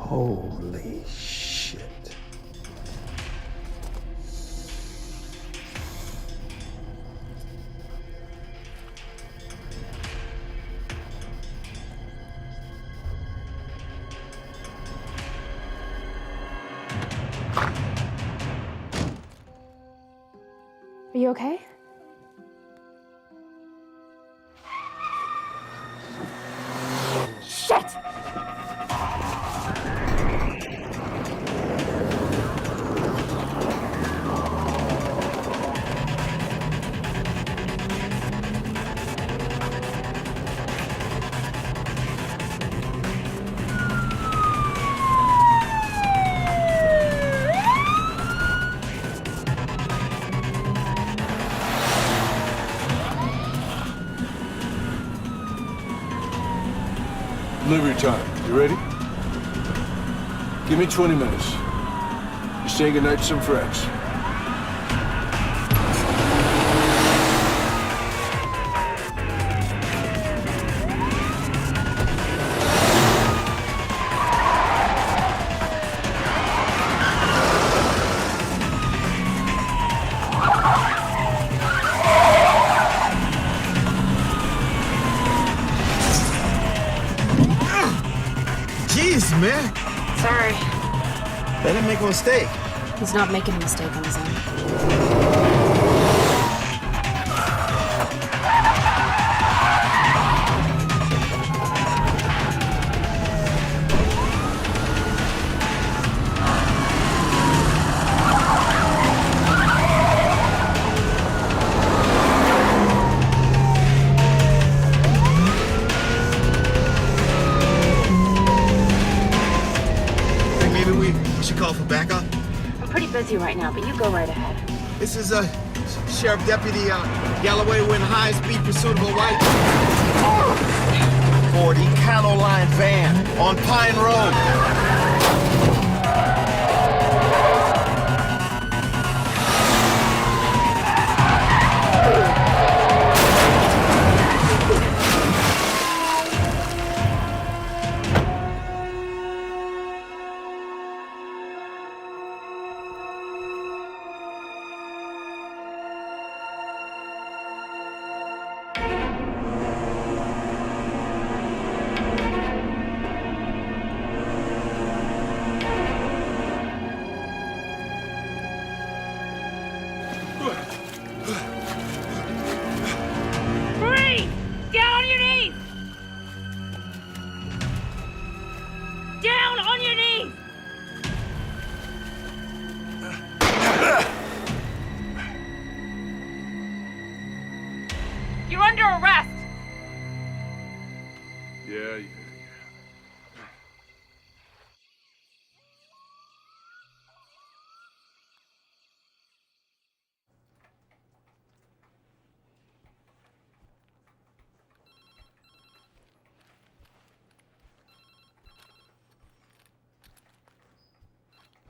Holy shit. Are you okay? Shit! Delivery time. You ready? Give me 20 minutes. You're saying goodnight to some friends. Jeez, man. Sorry. They didn't make a mistake. He's not making a mistake on his own. Think maybe we should call for backup? I'm pretty busy right now, but you go right ahead. This is Sheriff Deputy Galloway. We're in high-speed pursuit of a white Ford Econoline van on Pine Road. Freeze! Down on your knees! Down on your knees! You're under arrest! Yeah.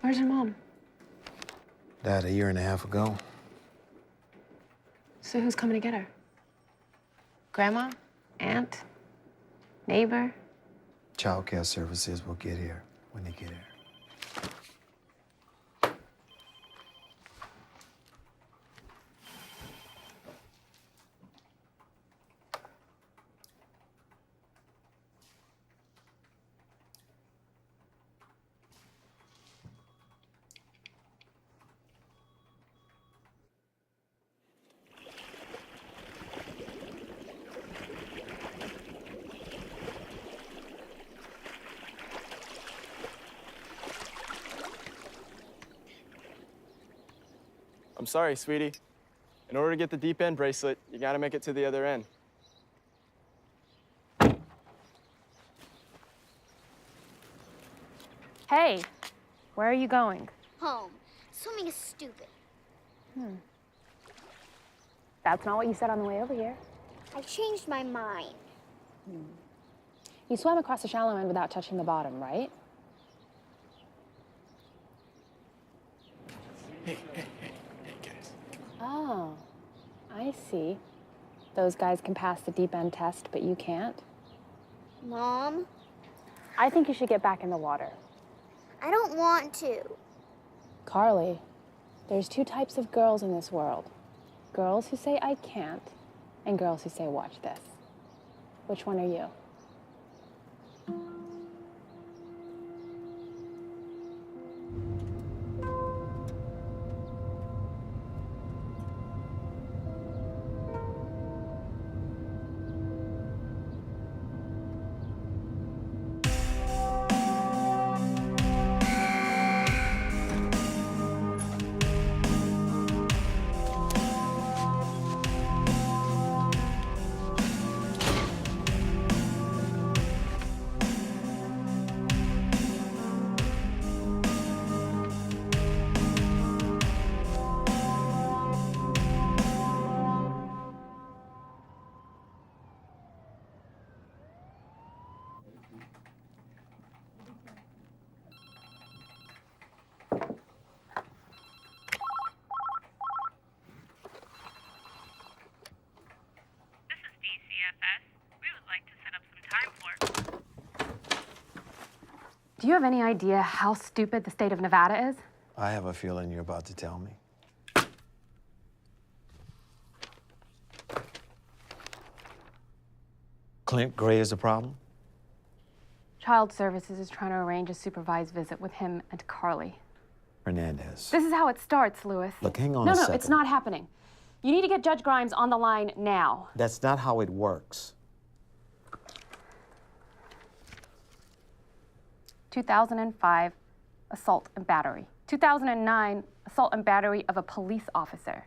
Where's your mom? Died a year and a half ago. So who's coming to get her? Grandma? Aunt? Neighbor? Child care services will get here when they get here. I'm sorry, sweetie. In order to get the deep end bracelet, you gotta make it to the other end. Hey, where are you going? Home. Swimming is stupid. That's not what you said on the way over here. I changed my mind. You swam across the shallow end without touching the bottom, right? Hey, guys. Oh, I see. Those guys can pass the deep end test, but you can't? Mom? I think you should get back in the water. I don't want to. Carly, there's two types of girls in this world. Girls who say I can't, and girls who say watch this. Which one are you? This is DCFS. We would like to set up some time for. Do you have any idea how stupid the state of Nevada is? I have a feeling you're about to tell me. Clint Gray is the problem? Child Services is trying to arrange a supervised visit with him and Carly. Hernandez. This is how it starts, Louis. Look, hang on No, a no, second. it's not happening. You need to get Judge Grimes on the line now. That's not how it works. 2005, assault and battery. 2009, assault and battery of a police officer.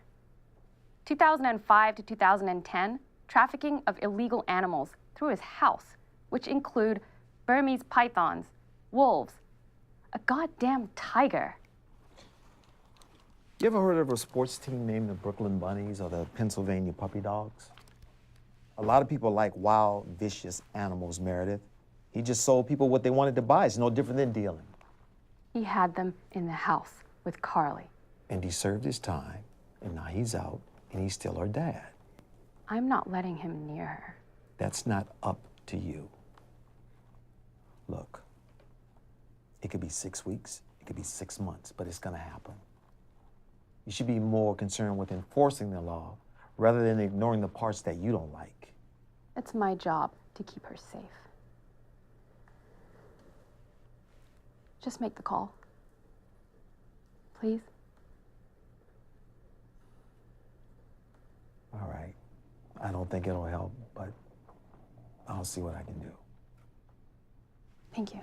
2005 to 2010, trafficking of illegal animals through his house, which include Burmese pythons, wolves, a goddamn tiger. You ever heard of a sports team named the Brooklyn Bunnies or the Pennsylvania Puppy Dogs? A lot of people like wild, vicious animals, Meredith. He just sold people what they wanted to buy. It's no different than dealing. He had them in the house with Carly. And he served his time, and now he's out, and he's still her dad. I'm not letting him near her. That's not up to you. Look, it could be 6 weeks, it could be 6 months, but it's gonna happen. You should be more concerned with enforcing the law rather than ignoring the parts that you don't like. It's my job to keep her safe. Just make the call. Please? All right. I don't think it'll help, but I'll see what I can do. Thank you.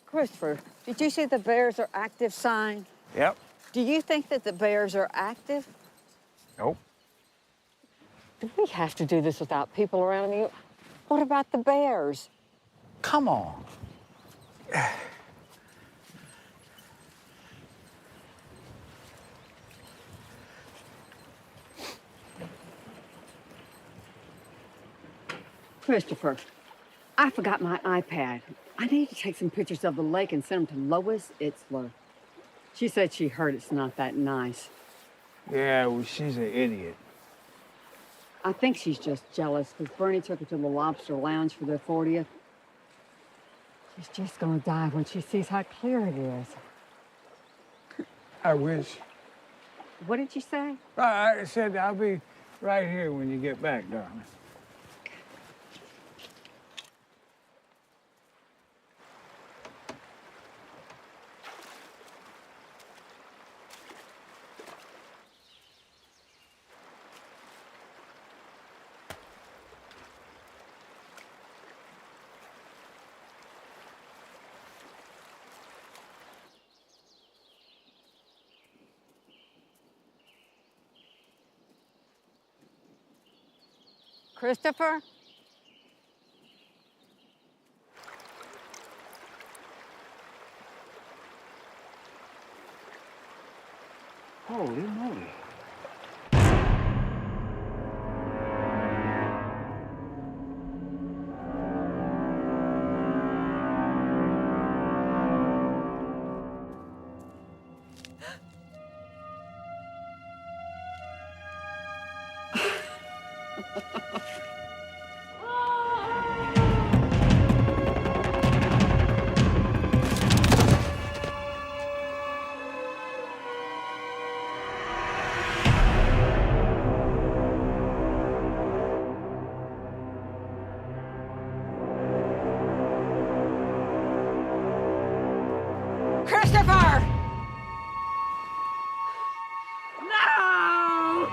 Christopher, did you see the bears are active sign? Yep. Do you think that the bears are active? Nope. Do we have to do this without people around? I mean, what about the bears? Come on. Christopher, I forgot my iPad. I need to take some pictures of the lake and send them to Lois Itzler. She said she heard it's not that nice. Yeah, well, she's an idiot. I think she's just jealous because Bernie took her to the Lobster Lounge for their 40th. She's just gonna die when she sees how clear it is. I wish. What did you say? I said I'll be right here when you get back, darling. Christopher? Holy moly. Christopher! No!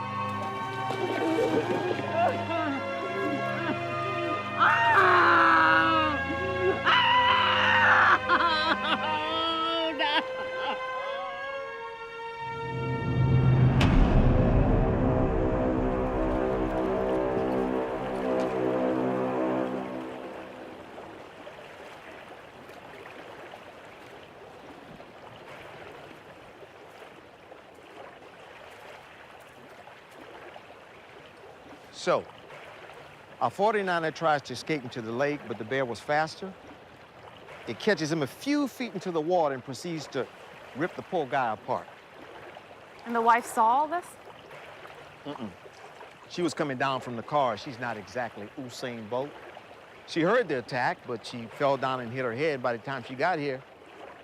So, our 49er tries to escape into the lake, but the bear was faster. It catches him a few feet into the water and proceeds to rip the poor guy apart. And the wife saw all this? She was coming down from the car. She's not exactly Usain Bolt. She heard the attack, but she fell down and hit her head. By the time she got here,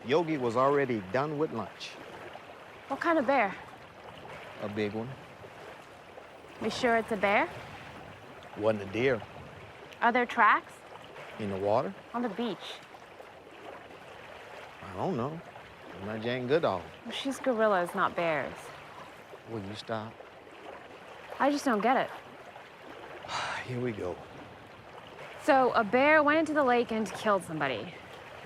Yogi was already done with lunch. What kind of bear? A big one. You sure it's a bear? Wasn't a deer. Are there tracks? In the water? On the beach. I don't know. I'm not Jane Goodall. Well, she's gorillas, not bears. Will you stop? I just don't get it. Here we go. So a bear went into the lake and killed somebody.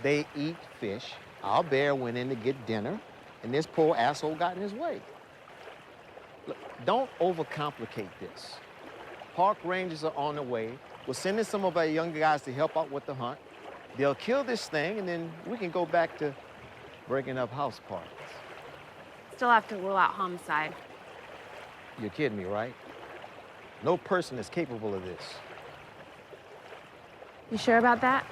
They eat fish. Our bear went in to get dinner, and this poor asshole got in his way. Look, don't overcomplicate this. Park rangers are on the way. We're sending some of our younger guys to help out with the hunt. They'll kill this thing, and then we can go back to breaking up house parties. Still have to rule out homicide. You're kidding me, right? No person is capable of this. You sure about that?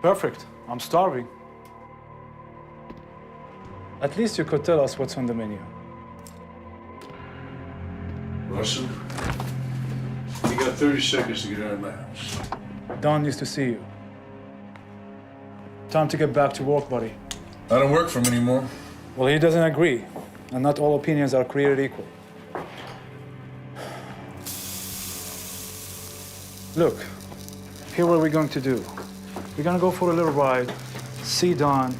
Perfect. I'm starving. At least you could tell us what's on the menu. Russell, you got 30 seconds to get out of my house. Don needs to see you. Time to get back to work, buddy. I don't work for him anymore. Well, he doesn't agree, and not all opinions are created equal. Look, here what we're going to do. We're gonna go for a little ride, see Don,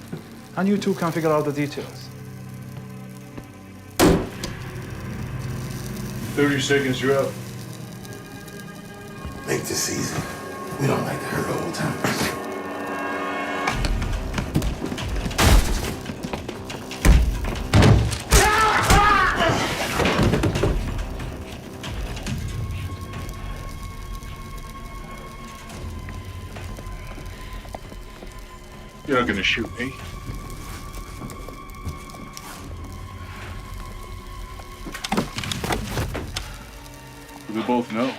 and you two can figure out the details. 30 seconds, you're up. Make this easy. We don't like to hurt old timers. You're not gonna shoot me. We both know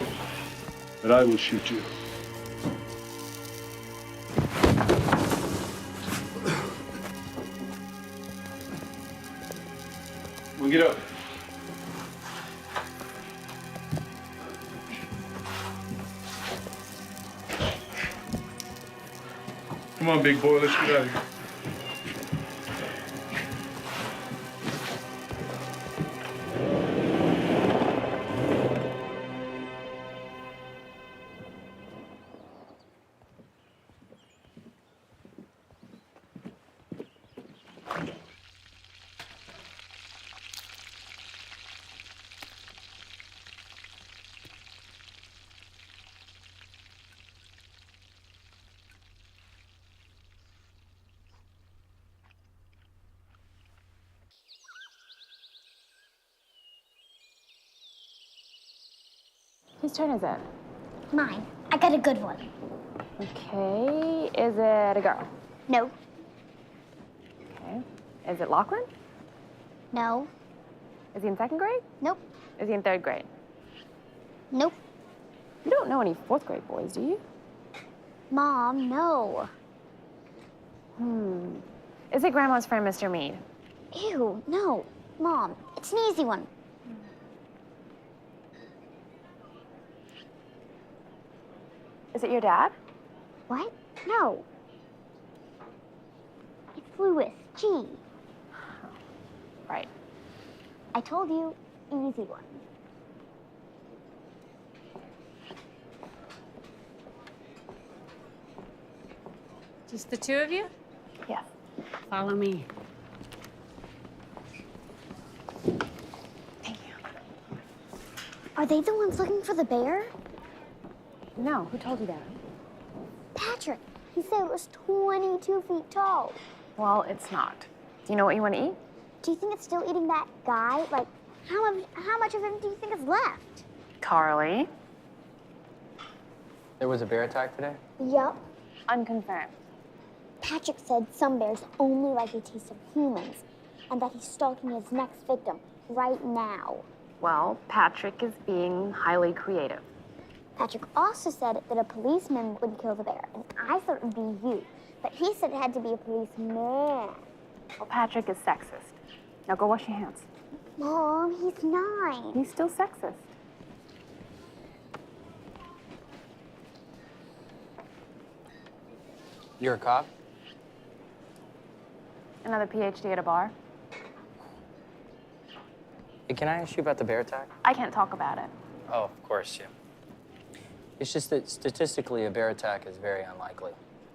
that I will shoot you. We'll get up. Come on, big boy, let's get out of here. Whose turn is it? Mine. I got a good one. Okay, is it a girl? No. Okay. Is it Lachlan? No. Is he in second grade? Nope. Is he in third grade? Nope. You don't know any fourth grade boys, do you? Mom, no. Is it Grandma's friend, Mr. Mead? Ew, no. Mom, it's an easy one. Is it your dad? What? No. It's Lewis. G. Right. I told you, easy one. Just the two of you? Yes. Follow me. Thank you. Are they the ones looking for the bear? No, who told you that? Patrick. He said it was 22 feet tall. Well, it's not. Do you know what you want to eat? Do you think it's still eating that guy? Like, how much of him do you think is left? Carly. There was a bear attack today? Yup. Unconfirmed. Patrick said some bears only like the taste of humans, and that he's stalking his next victim right now. Well, Patrick is being highly creative. Patrick also said that a policeman would kill the bear, and I thought it would be you. But he said it had to be a policeman. Well, Patrick is sexist. Now go wash your hands. Mom, he's 9. He's still sexist. You're a cop? Another PhD at a bar? Hey, can I ask you about the bear attack? I can't talk about it. Oh, of course, yeah. It's just that statistically, a bear attack is very unlikely,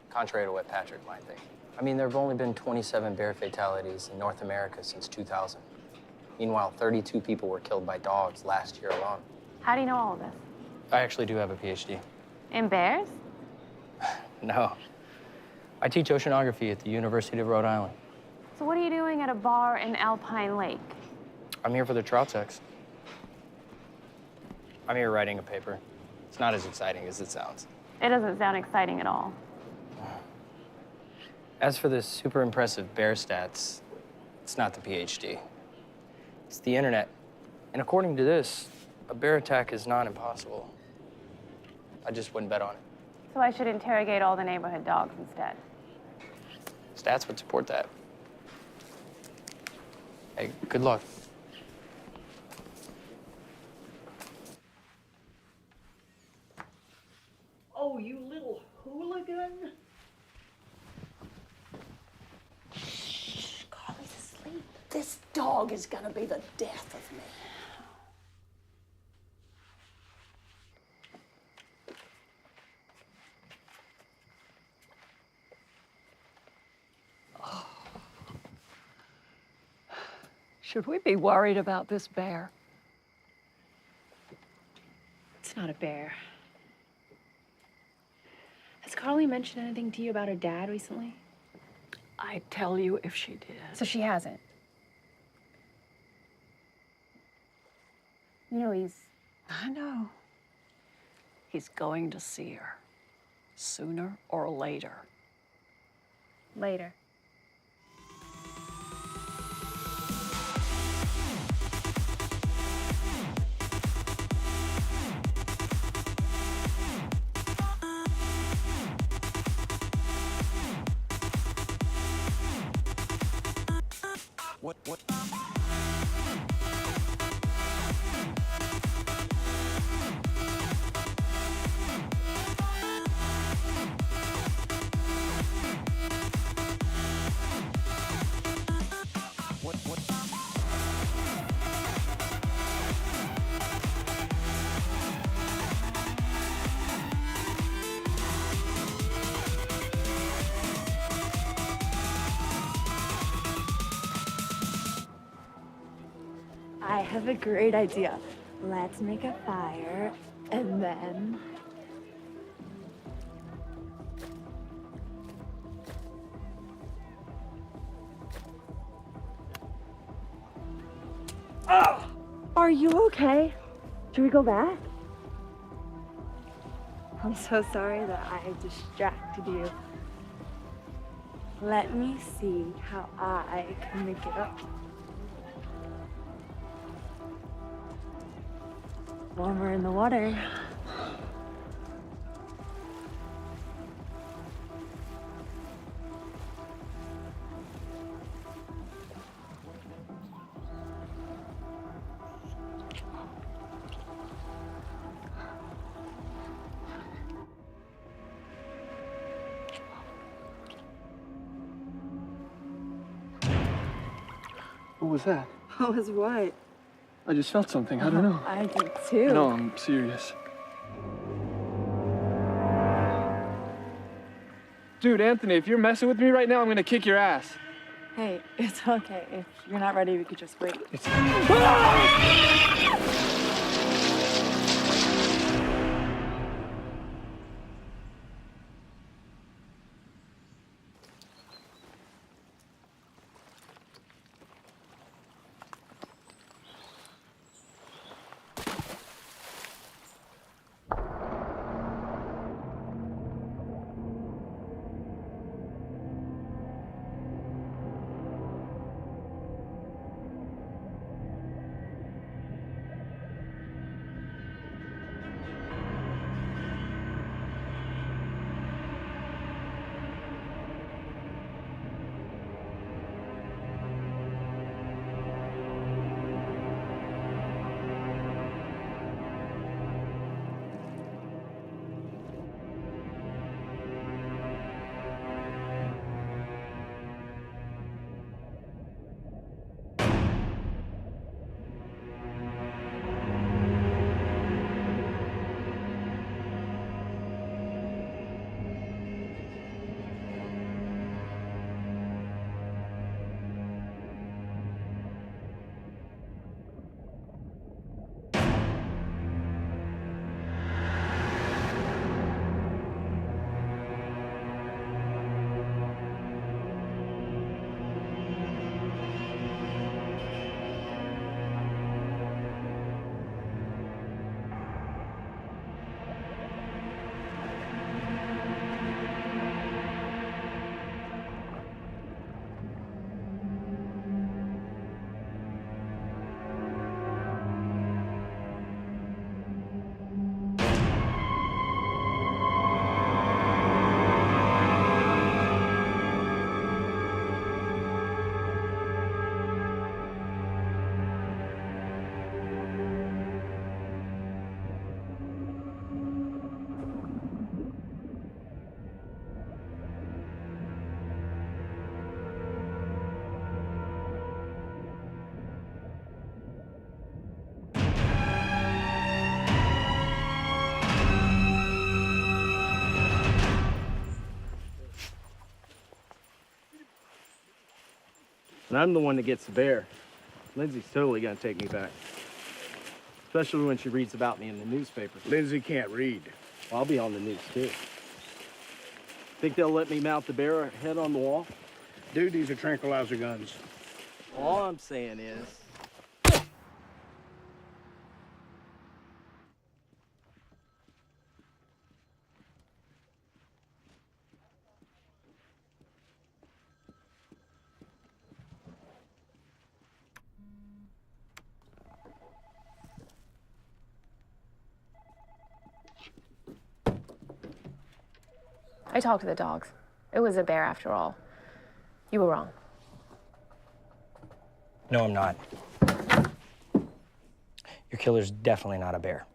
contrary to what Patrick might think. I mean, there have only been 27 bear fatalities in North America since 2000. Meanwhile, 32 people were killed by dogs last year alone. How do you know all of this? I actually do have a PhD. In bears? No. I teach oceanography at the University of Rhode Island. So what are you doing at a bar in Alpine Lake? I'm here for the trout sex. I'm here writing a paper. It's not as exciting as it sounds. It doesn't sound exciting at all. As for the super impressive bear stats, it's not the PhD. It's the internet. And according to this, a bear attack is not impossible. I just wouldn't bet on it. So I should interrogate all the neighborhood dogs instead. Stats would support that. Hey, good luck. Oh, you little hooligan. dog is gonna be the death of me. Should we be worried about this bear? It's not a bear. Has Carly mentioned anything to you about her dad recently? I'd tell you if she did. So she hasn't. You know, I know. He's going to see her. Sooner or later. Later. What? I have a great idea. Let's make a fire and then... Oh! Are you okay? Should we go back? I'm so sorry that I distracted you. Let me see how I can make it up. Warmer in the water. What was that? What was what? I just felt something. I don't know. I did too. No, I'm serious. Dude, Anthony, if you're messing with me right now, I'm gonna kick your ass. Hey, it's okay. If you're not ready, we could just wait. and I'm the one that gets the bear, Lindsay's totally gonna take me back. Especially when she reads about me in the newspaper. Lindsay can't read. Well, I'll be on the news too. Think they'll let me mount the bear head on the wall? Dude, these are tranquilizer guns. All I'm saying is, I talked to the dogs. It was a bear after all. You were wrong. No, I'm not. Your killer's definitely not a bear.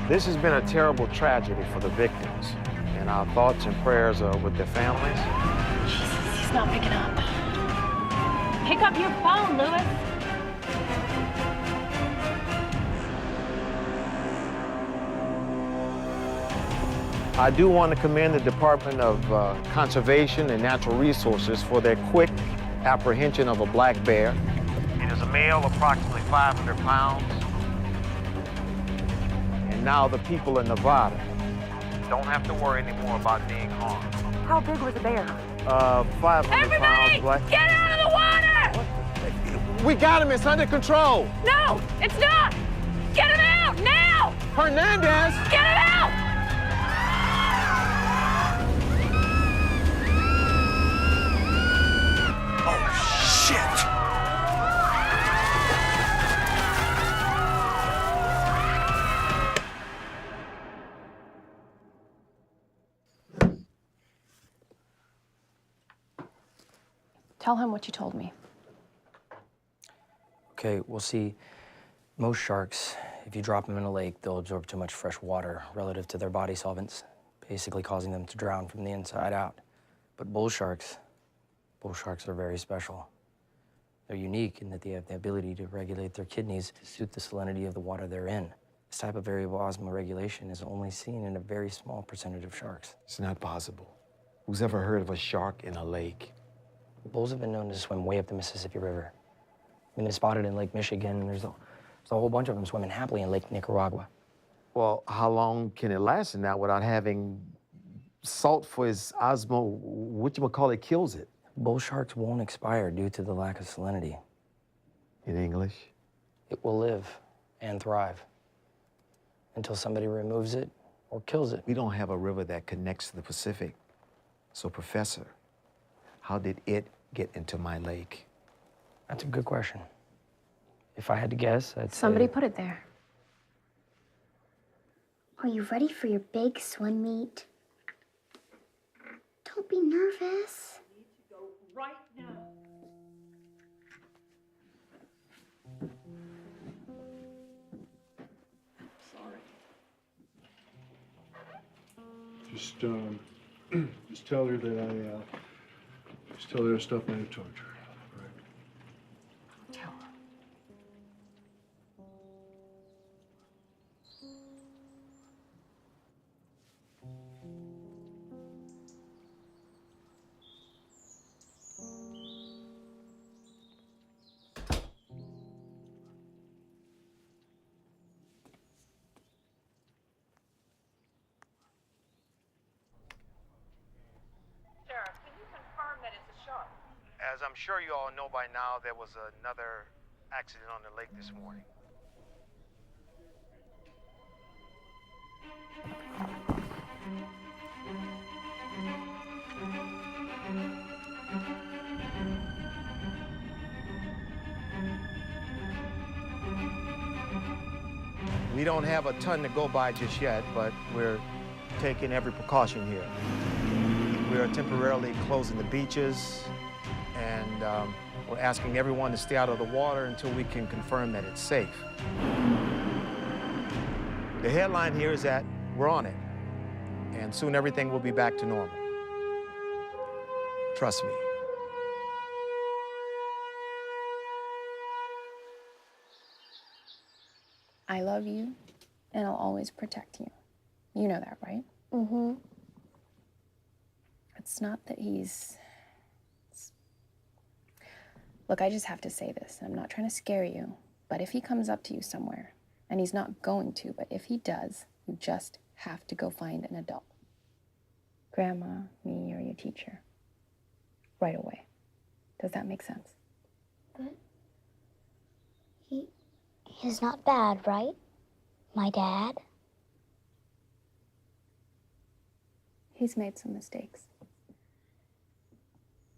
This has been a terrible tragedy for the victims, and our thoughts and prayers are with their families. Jesus, he's not picking up. Pick up your phone, Lewis. I do want to commend the Department of Conservation and Natural Resources for their quick apprehension of a black bear. It is a male, approximately 500 pounds. And now the people in Nevada don't have to worry anymore about being harmed. How big was the bear? 500 Everybody, pounds black. get out of the water! We got him, it's under control. No, it's not! Get him out, now! Hernandez! Get him out! Tell him what you told me. Okay, we'll see. Most sharks, if you drop them in a lake, they'll absorb too much fresh water relative to their body solvents, basically causing them to drown from the inside out. But bull sharks are very special. They're unique in that they have the ability to regulate their kidneys to suit the salinity of the water they're in. This type of variable osmoregulation is only seen in a very small percentage of sharks. It's not possible. Who's ever heard of a shark in a lake? Bulls have been known to swim way up the Mississippi River. Been spotted in Lake Michigan, and there's a whole bunch of them swimming happily in Lake Nicaragua. Well, how long can it last in that without having salt for his whatchamacallit kills it? Bull sharks won't expire due to the lack of salinity. In English? It will live and thrive until somebody removes it or kills it. We don't have a river that connects to the Pacific. So, Professor, how did it get into my lake? That's a good question. If I had to guess, I'd say... Somebody put it there. Are you ready for your big swim meet? Don't be nervous. You need to go right now. Sorry. Just tell her that just tell her to stop my torture. Correct? Tell her. As I'm sure you all know by now, there was another accident on the lake this morning. We don't have a ton to go by just yet, but we're taking every precaution here. We are temporarily closing the beaches, and we're asking everyone to stay out of the water until we can confirm that it's safe. The headline here is that we're on it, and soon everything will be back to normal. Trust me. I love you, and I'll always protect you. You know that, right? Mm-hmm. It's not that he's... Look, I just have to say this. I'm not trying to scare you, but if he comes up to you somewhere, and he's not going to, but if he does, you just have to go find an adult. Grandma, me, or your teacher. Right away. Does that make sense? But he's not bad, right? My dad? He's made some mistakes.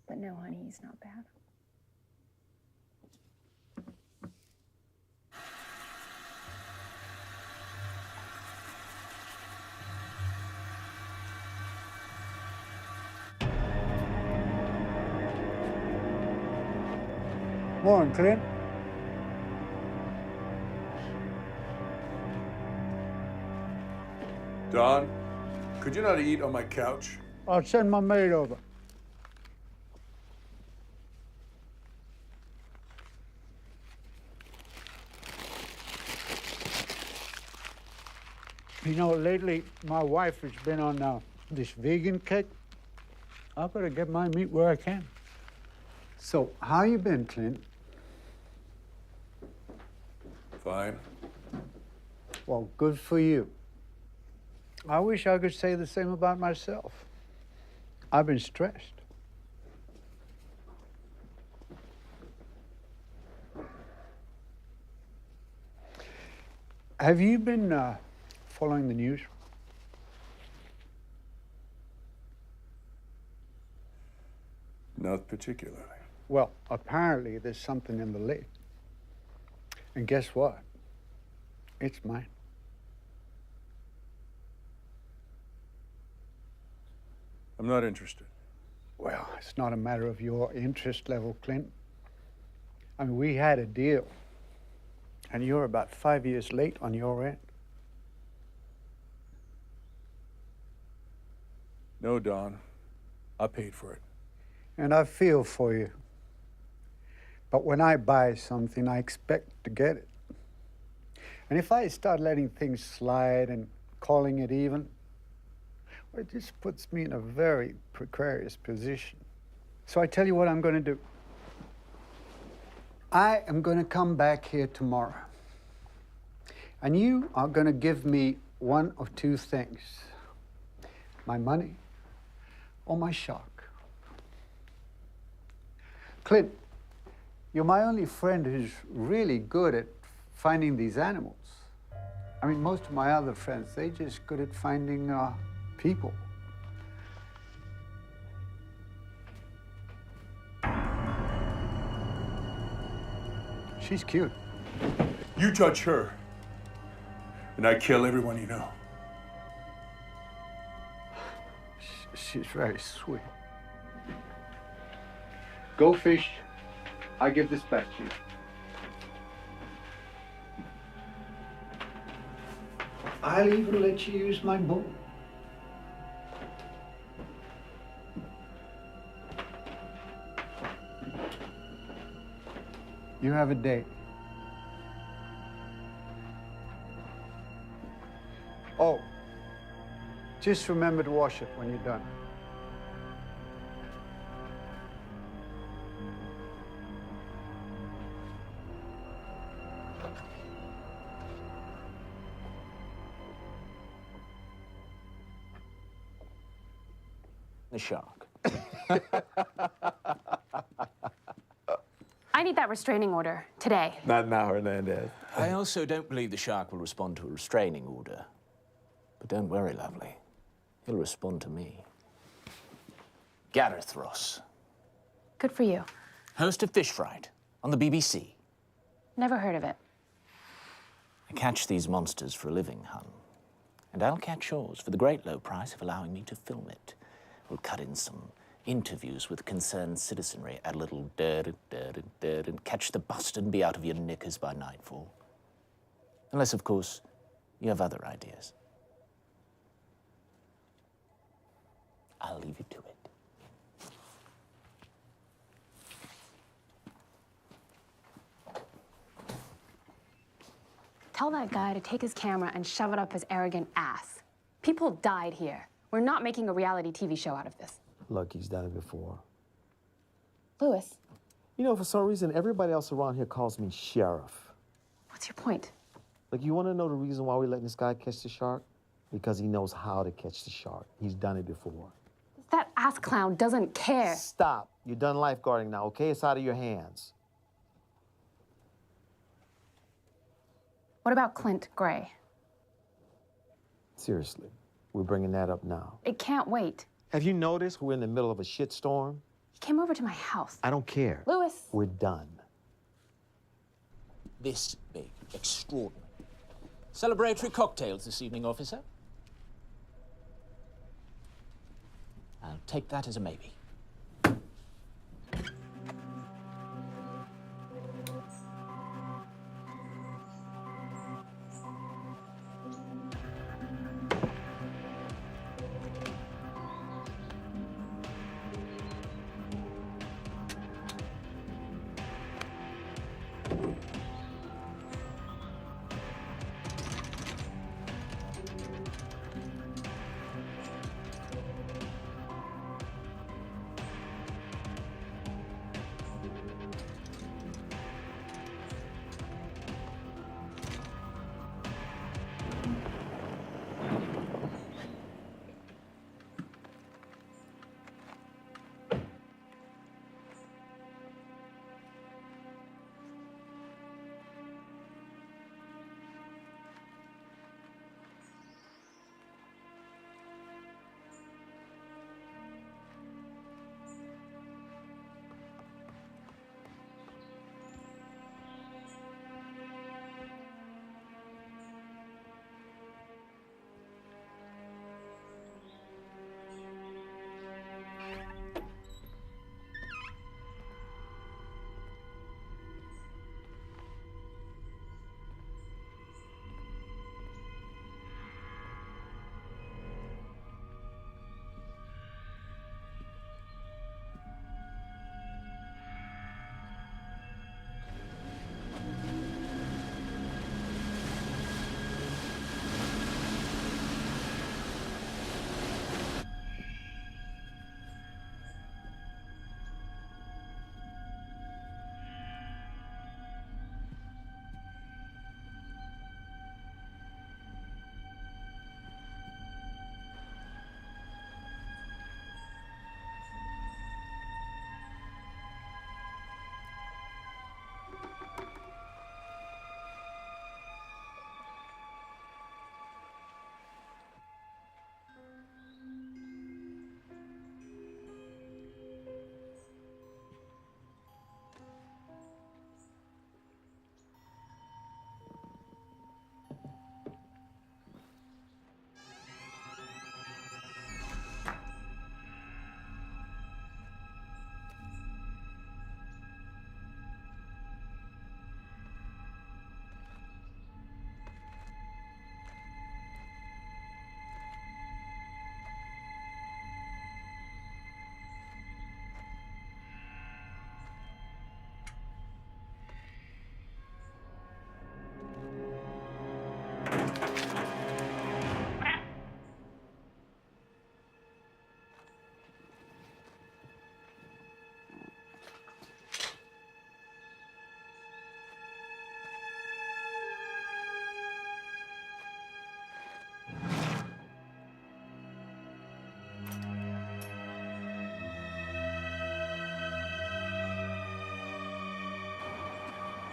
But no, honey, he's not bad. Morning, Clint. Don, could you not eat on my couch? I'll send my maid over. You know, lately my wife has been on this vegan kick. I've got to get my meat where I can. So, how you been, Clint? Fine. Well, good for you. I wish I could say the same about myself. I've been stressed. Have you been following the news? Not particularly. Well, apparently there's something in the lake. And guess what? It's mine. I'm not interested. Well, it's not a matter of your interest level, Clint. I mean, we had a deal. And you're about 5 years late on your end. No, Don. I paid for it. And I feel for you. But when I buy something, I expect to get it. And if I start letting things slide and calling it even, well, it just puts me in a very precarious position. So I tell you what I'm going to do. I am going to come back here tomorrow. And you are going to give me one of two things. My money or my shark. Clint, you're my only friend who's really good at finding these animals. I mean, most of my other friends, they're just good at finding people. She's cute. You judge her, and I kill everyone you know. She's very sweet. Go fish. I give this back to you. I'll even let you use my boat. You have a date. Oh, just remember to wash it when you're done. The shark. I need that restraining order today. Not now, Hernandez. I also don't believe the shark will respond to a restraining order. But don't worry, lovely. He'll respond to me. Gareth Ross, Good for you. host of Fish Fright on the BBC. Never heard of it. I catch these monsters for a living, hun. And I'll catch yours for the great low price of allowing me to film it. We'll cut in some interviews with concerned citizenry, add a little dirt, and catch the bust and be out of your knickers by nightfall. Unless, of course, you have other ideas. I'll leave you to it. Tell that guy to take his camera and shove it up his arrogant ass. People died here. We're not making a reality TV show out of this. Look, he's done it before. Lewis, You know, for some reason, everybody else around here calls me Sheriff. what's your point? Like, you want to know the reason why we're letting this guy catch the shark? Because he knows how to catch the shark. He's done it before. That ass clown doesn't care. Stop. You're done lifeguarding now, okay? It's out of your hands. What about Clint Gray? Seriously, we're bringing that up now. It can't wait. Have you noticed we're in the middle of a shitstorm? He came over to my house. I don't care. Lewis. We're done. This big, extraordinary. Celebratory cocktails this evening, officer. I'll take that as a maybe.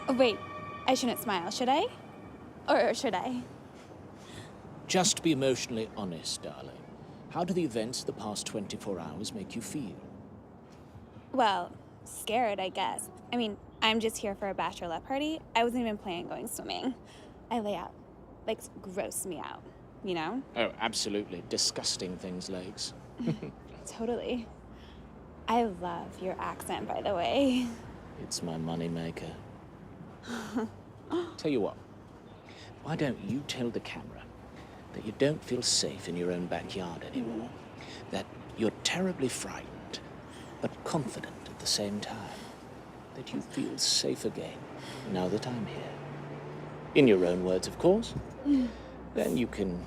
Oh, wait, I shouldn't smile, should I? Or should I? Just be emotionally honest, darling. How do the events of the past 24 hours make you feel? Well, scared, I guess. I mean, I'm just here for a bachelorette party. I wasn't even planning on going swimming. I lay out. Legs gross me out, you know? Oh, absolutely. Disgusting things, legs. Totally. I love your accent, by the way. It's my moneymaker. Tell you what, why don't you tell the camera that you don't feel safe in your own backyard anymore? That you're terribly frightened, but confident at the same time. That you feel safe again, now that I'm here. In your own words, of course. Then you can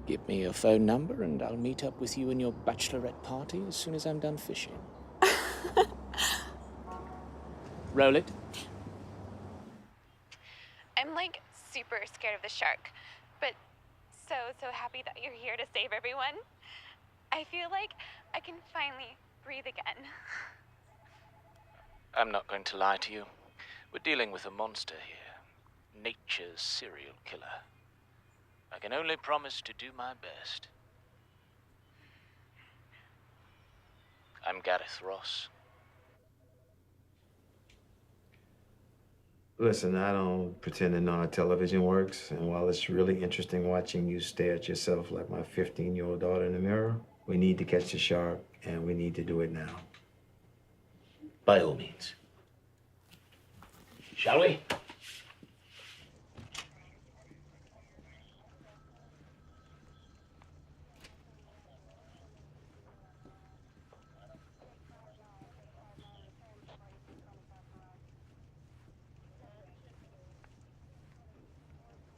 give me your phone number and I'll meet up with you in your bachelorette party as soon as I'm done fishing. Roll it. I'm like super scared of the shark, but so happy that you're here to save everyone. I feel like I can finally breathe again. I'm not going to lie to you. We're dealing with a monster here. Nature's serial killer. I can only promise to do my best. I'm Gareth Ross. Listen, I don't pretend to know how television works, and while it's really interesting watching you stare at yourself like my 15-year-old daughter in the mirror, we need to catch the shark, and we need to do it now. By all means. Shall we?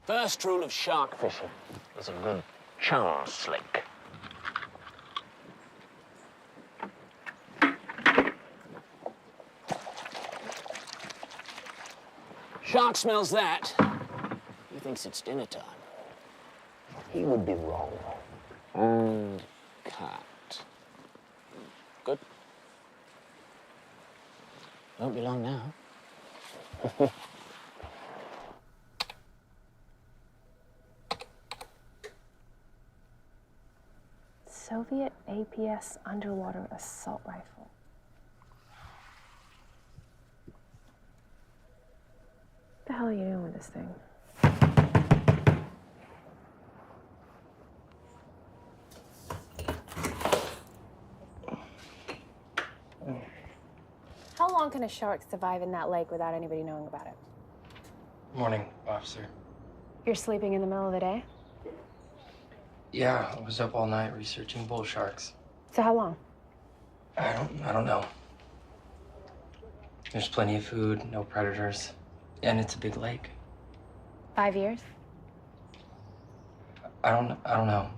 First rule of shark fishing is a good charm slick. Shark smells that. He thinks it's dinner time. He would be wrong. And cut. Good. Won't be long now. Soviet APS underwater assault rifle. What the hell are you doing with this thing? How long can a shark survive in that lake without anybody knowing about it? Morning, officer. You're sleeping in the middle of the day? Yeah, I was up all night researching bull sharks. So how long? I don't know. There's plenty of food, no predators, and it's a big lake. 5 years? I don't know.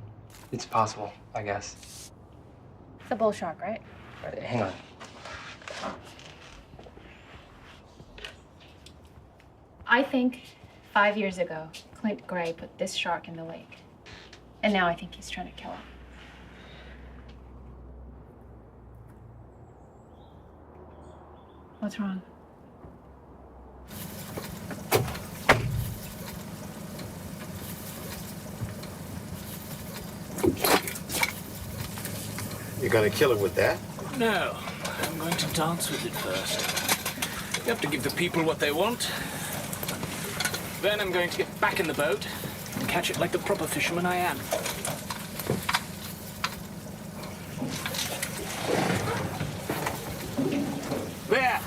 It's possible, I guess. It's a bull shark, right? Hang on. I think 5 years ago, Clint Gray put this shark in the lake. And now I think he's trying to kill him. What's wrong? You're gonna kill it with that? No, I'm going to dance with it first. You have to give the people what they want. Then I'm going to get back in the boat and catch it like the proper fisherman I am. There!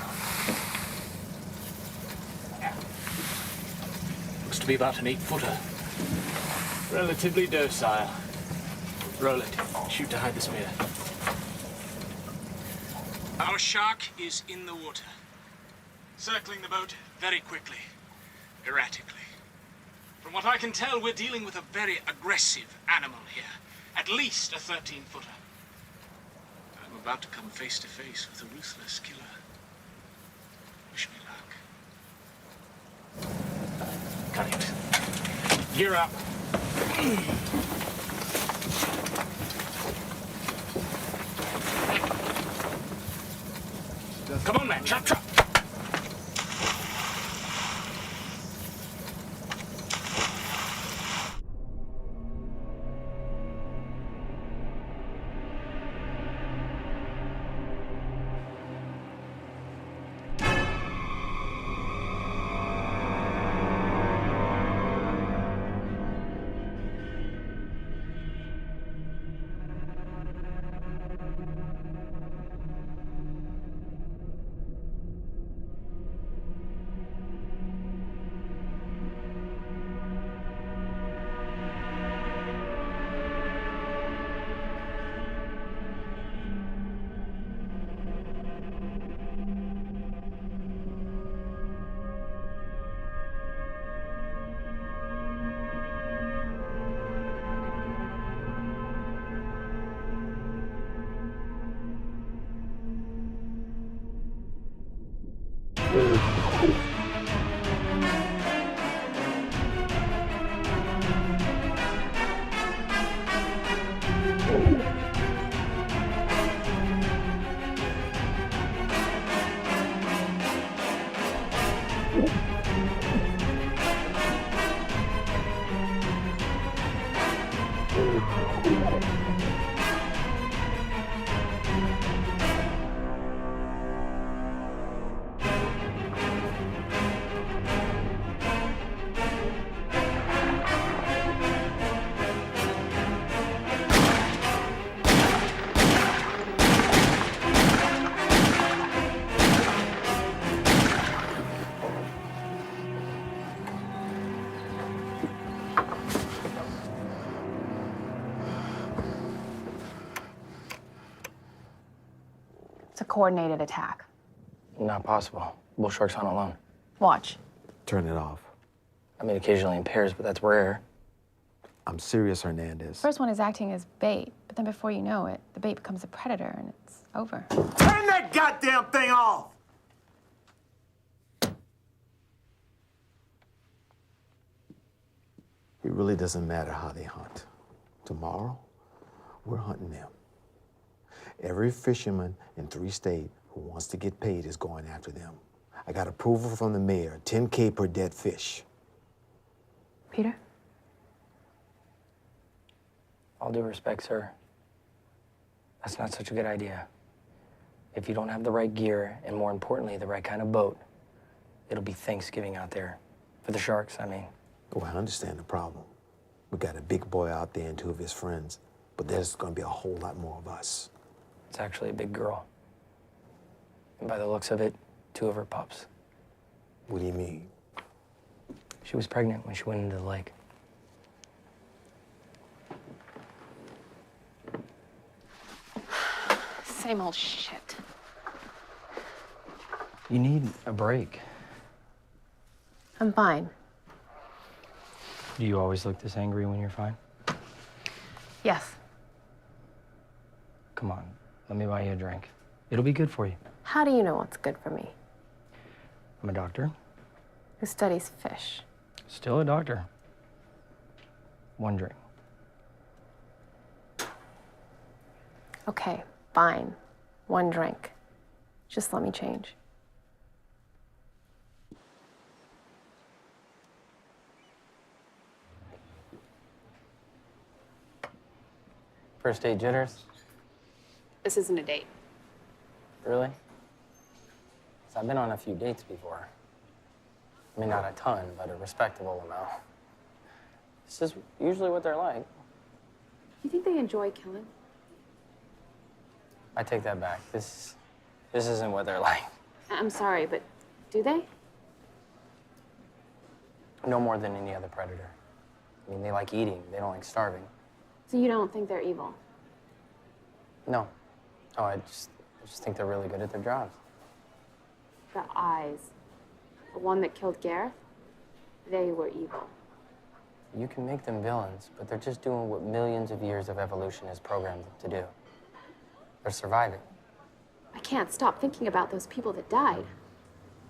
Looks to be about an 8-footer. Relatively docile. Roll it. Shoot to hide the spear. Our shark is in the water. Circling the boat very quickly, erratically. From what I can tell, we're dealing with a very aggressive animal here. At least a 13-footer. I'm about to come face to face with a ruthless killer. Wish me luck. Cut it. Gear up. Come on, man. Chop, chop. It's a coordinated attack. Not possible. Bull sharks hunt alone. Watch. Turn it off. I mean, occasionally in pairs, but that's rare. I'm serious, Hernandez. First one is acting as bait, but then before you know it, the bait becomes a predator and it's over. Turn that goddamn thing off! It really doesn't matter how they hunt. Tomorrow, we're hunting them. Every fisherman in 3 states who wants to get paid is going after them. I got approval from the mayor, $10K per dead fish. Peter? All due respect, sir. That's not such a good idea. If you don't have the right gear, and more importantly, the right kind of boat, it'll be Thanksgiving out there. For the sharks, I mean. Oh, I understand the problem. We got a big boy out there and 2 of his friends, but there's gonna be a whole lot more of us. It's actually a big girl. And by the looks of it, 2 of her pups. What do you mean? She was pregnant when she went into the lake. Same old shit. You need a break. I'm fine. Do you always look this angry when you're fine? Yes. Come on, let me buy you a drink. It'll be good for you. How do you know what's good for me? I'm a doctor. Who studies fish? Still a doctor. 1 drink. Okay, fine. 1 drink. Just let me change. First date jitters? This isn't a date. Really? 'Cause I've been on a few dates before. I mean, not a ton, but a respectable amount. This is usually what they're like. You think they enjoy killing? I take that back. This isn't what they're like. I'm sorry, but do they? No more than any other predator. I mean, they like eating. They don't like starving. So you don't think they're evil? No. Oh, I just think they're really good at their jobs. The eyes. The one that killed Gareth? They were evil. You can make them villains, but they're just doing what millions of years of evolution has programmed them to do. They're surviving. I can't stop thinking about those people that died.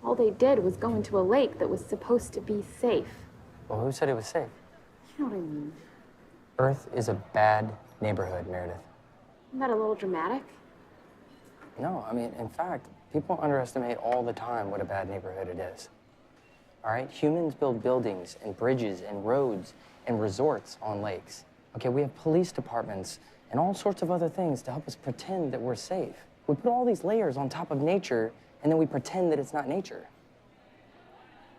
All they did was go into a lake that was supposed to be safe. Well, who said it was safe? You know what I mean? Earth is a bad neighborhood, Meredith. Isn't that a little dramatic? No, I mean, in fact, people underestimate all the time what a bad neighborhood it is. All right? Humans build buildings and bridges and roads and resorts on lakes. Okay, we have police departments and all sorts of other things to help us pretend that we're safe. We put all these layers on top of nature, and then we pretend that it's not nature.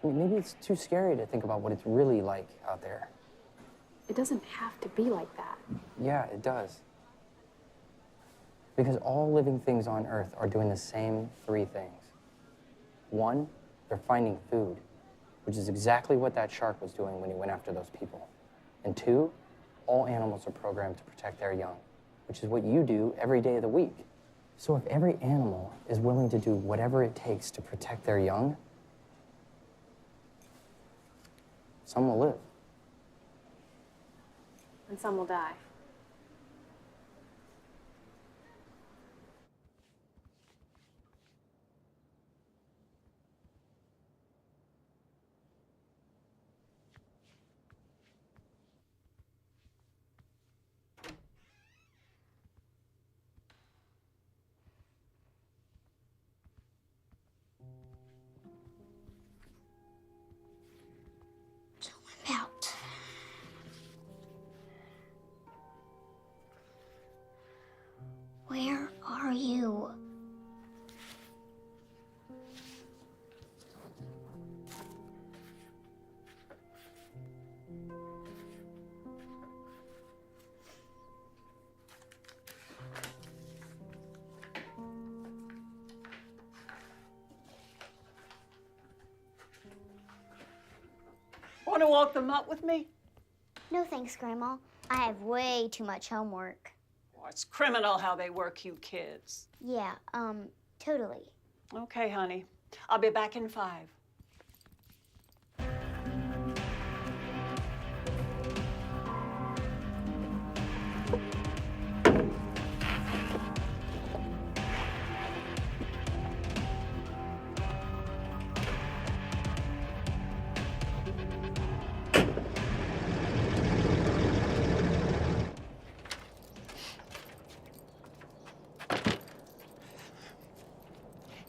I mean, maybe it's too scary to think about what it's really like out there. It doesn't have to be like that. Yeah, it does. Because all living things on Earth are doing the same 3 things. 1, they're finding food, which is exactly what that shark was doing when he went after those people. And 2, all animals are programmed to protect their young, which is what you do every day of the week. So if every animal is willing to do whatever it takes to protect their young, some will live. And some will die. Out. Where are you? Want to walk them up with me? No thanks, Grandma. I have way too much homework. Well, I It's criminal how they work you kids. Yeah, totally. Okay, honey. I'll be back in 5.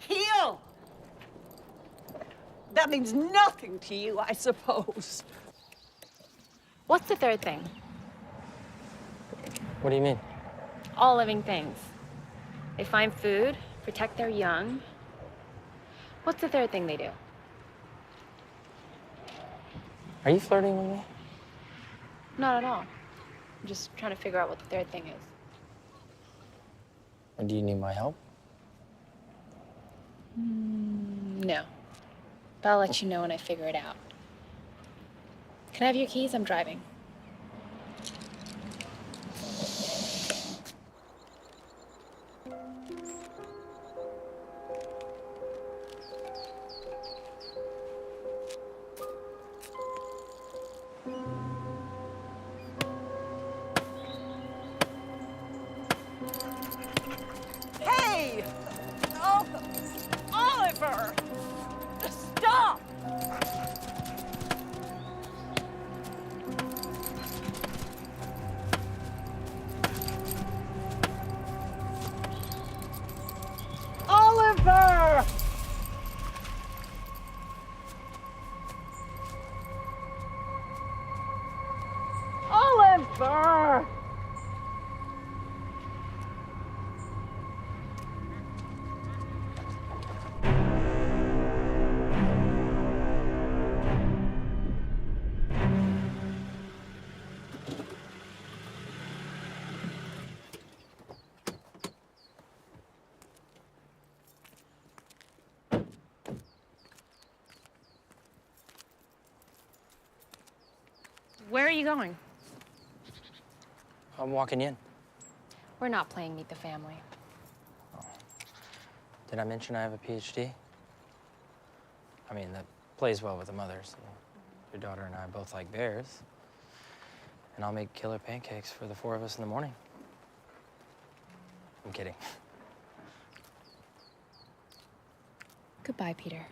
Heel! That means nothing to you, I suppose. What's the third thing? What do you mean? All living things. They find food, protect their young. What's the third thing they do? Are you flirting with me? Not at all. I'm just trying to figure out what the third thing is. And do you need my help? No. But I'll let you know when I figure it out. Can I have your keys? I'm driving. Hey! Oh, Oliver! Stop! Oliver! Oliver! Where are you going? I'm walking in. We're not playing Meet the Family. Did I mention I have a PhD? I mean, that plays well with the mothers. Your daughter and I both like bears. And I'll make killer pancakes for the 4 of us in the morning. I'm kidding. Goodbye, Peter.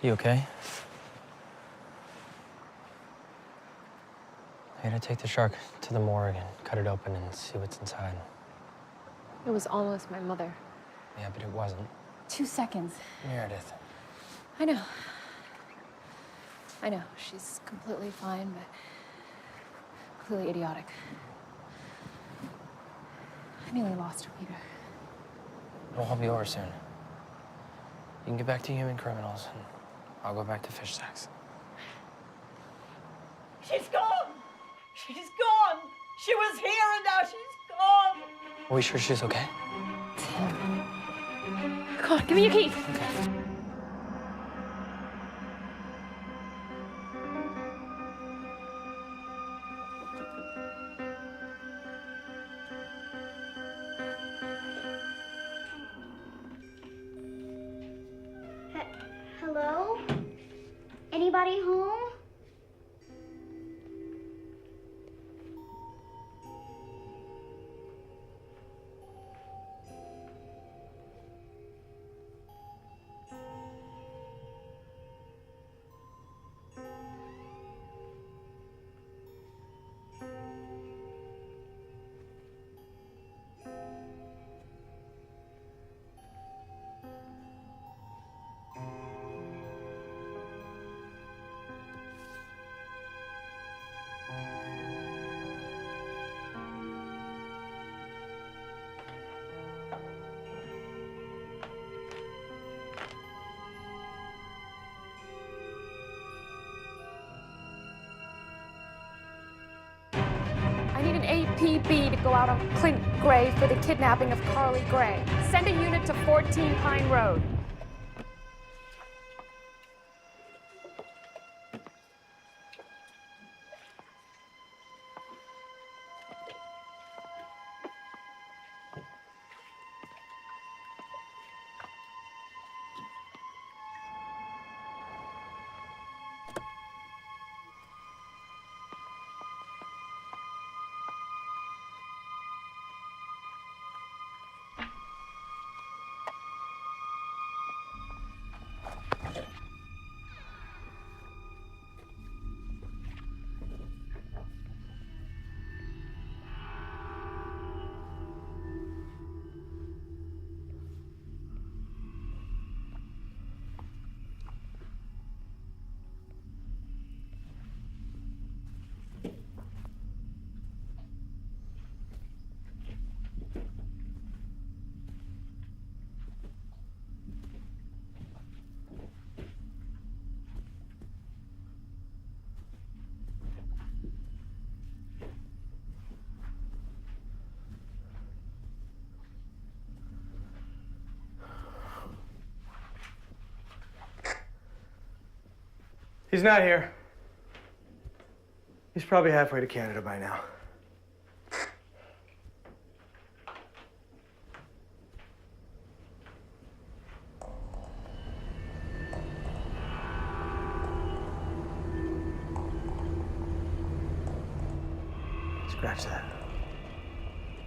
You okay? I gotta take the shark to the morgue and cut it open and see what's inside. It was almost my mother. Yeah, but it wasn't. 2 seconds. Meredith. I know. I know. She's completely fine, but completely idiotic. I nearly lost her, Peter. It'll all be over soon. You can get back to human criminals, and I'll go back to fish sacks. She's gone! She's gone! She was here and now she's gone! Are we sure she's okay? Come on, give me your keys. Hello? Anybody home? I need an APB to go out on Clint Gray for the kidnapping of Carly Gray. Send a unit to 14 Pine Road. He's not here. He's probably halfway to Canada by now. Scratch that.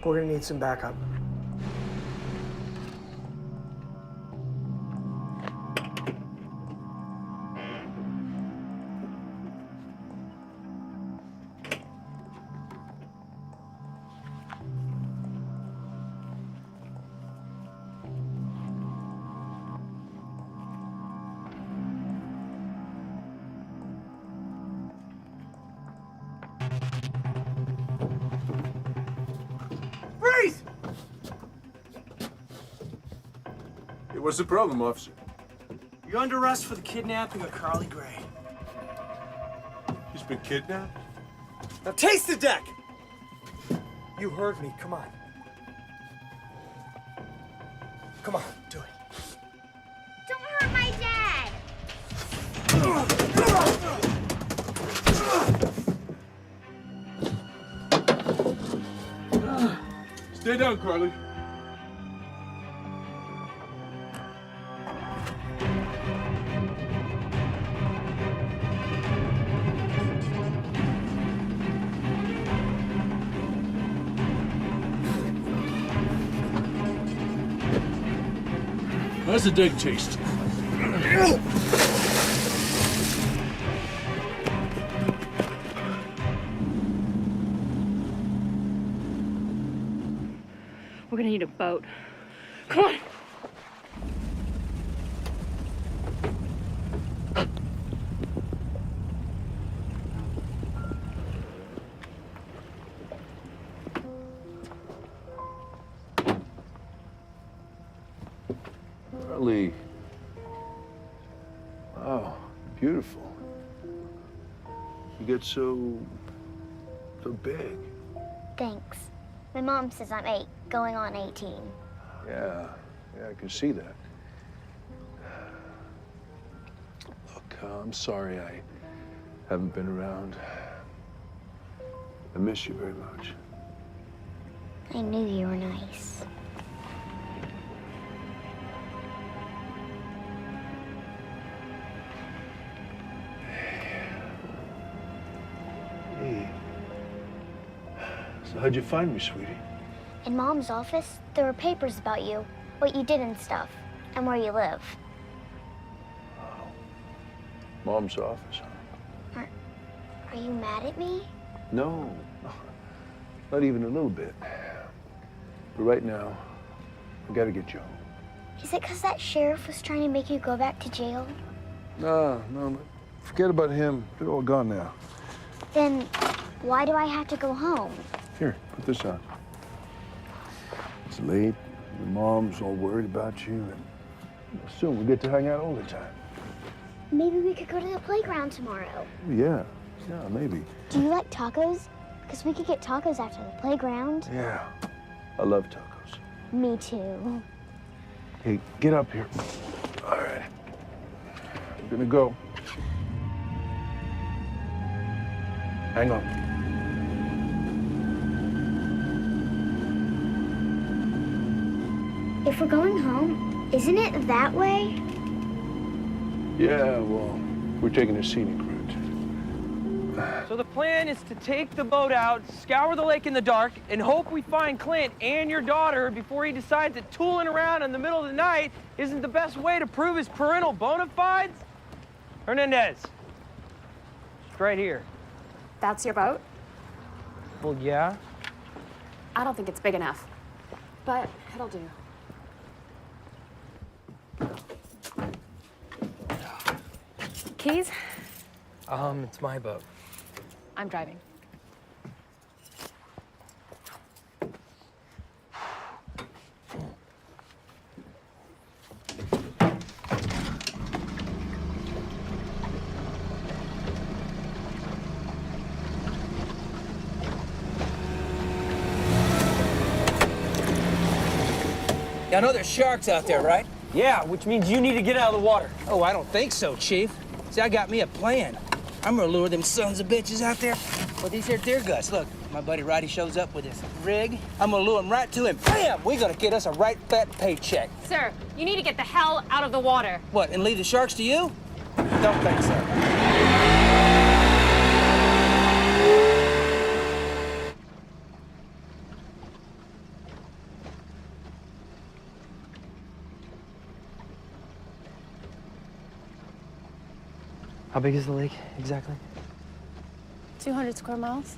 We're gonna need some backup. Freeze! Hey, what's the problem, officer? You're under arrest for the kidnapping of Carly Gray. She's been kidnapped? Now taste the deck! You heard me, come on. Come on, do it. Don't hurt my dad! Stay down, Carly. How's the deck taste? We're gonna need a boat. Come on! Carly. Wow, beautiful. You get so big. Thanks. My mom says I'm 8, going on 18. Yeah, I can see that. Look, I'm sorry I haven't been around. I miss you very much. I knew you were nice. So how'd you find me, sweetie? In Mom's office, there were papers about you, what you did and stuff, and where you live. Mom's office, huh? Are you mad at me? No, not even a little bit. But right now, I gotta get you home. Is it because that sheriff was trying to make you go back to jail? No, forget about him. They're all gone now. Then why do I have to go home? Here, put this on. It's late. Your mom's all worried about you, and soon we'll get to hang out all the time. Maybe we could go to the playground tomorrow. Yeah, maybe. Do you like tacos? Because we could get tacos after the playground. Yeah, I love tacos. Me too. Hey, get up here. All right. I'm gonna go. Hang on. If we're going home, isn't it that way? Yeah, well, we're taking a scenic route. So the plan is to take the boat out, scour the lake in the dark, and hope we find Clint and your daughter before he decides that tooling around in the middle of the night isn't the best way to prove his parental bona fides? Hernandez. It's right here. That's your boat? Well, yeah. I don't think it's big enough, but it'll do. Keys? It's my boat. I'm driving. I know there's sharks out there, right? Yeah, which means you need to get out of the water. Oh, I don't think so, Chief. See, I got me a plan. I'm gonna lure them sons of bitches out there with these here deer guts. Look, my buddy Roddy shows up with his rig. I'm gonna lure him right to him. Bam! We're gonna get us a right fat paycheck. Sir, you need to get the hell out of the water. What, and leave the sharks to you? Don't think so. How big is the lake exactly? 200 square miles.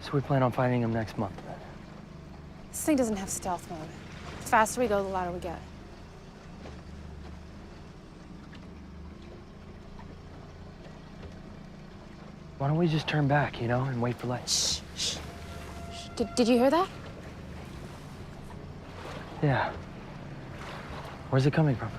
So we plan on finding him next month. This thing doesn't have stealth mode. The faster we go, the louder we get. Why don't we just turn back, you know, and wait for light? Shh, shh. Did you hear that? Yeah. Where's it coming from?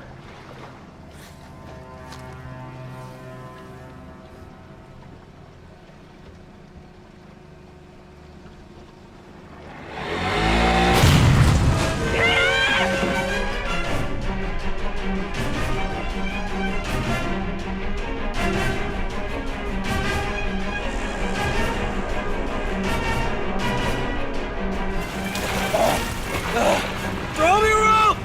Throw me a rope!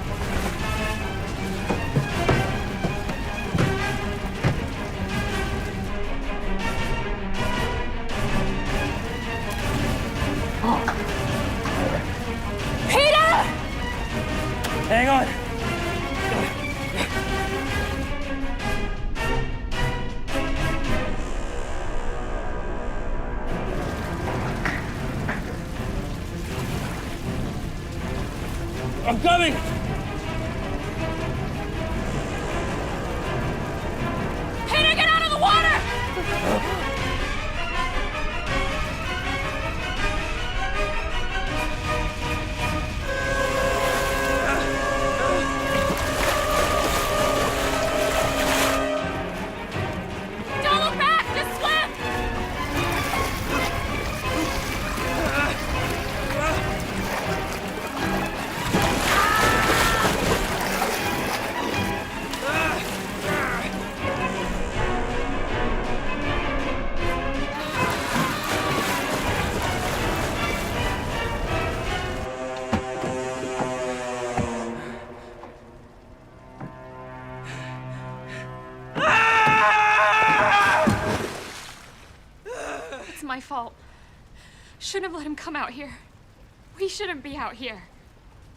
Peter! Hang on. I'm coming! Peter, get out of the water! Don't look back! Just swim! It's my fault. Shouldn't have let him come out here. We shouldn't be out here.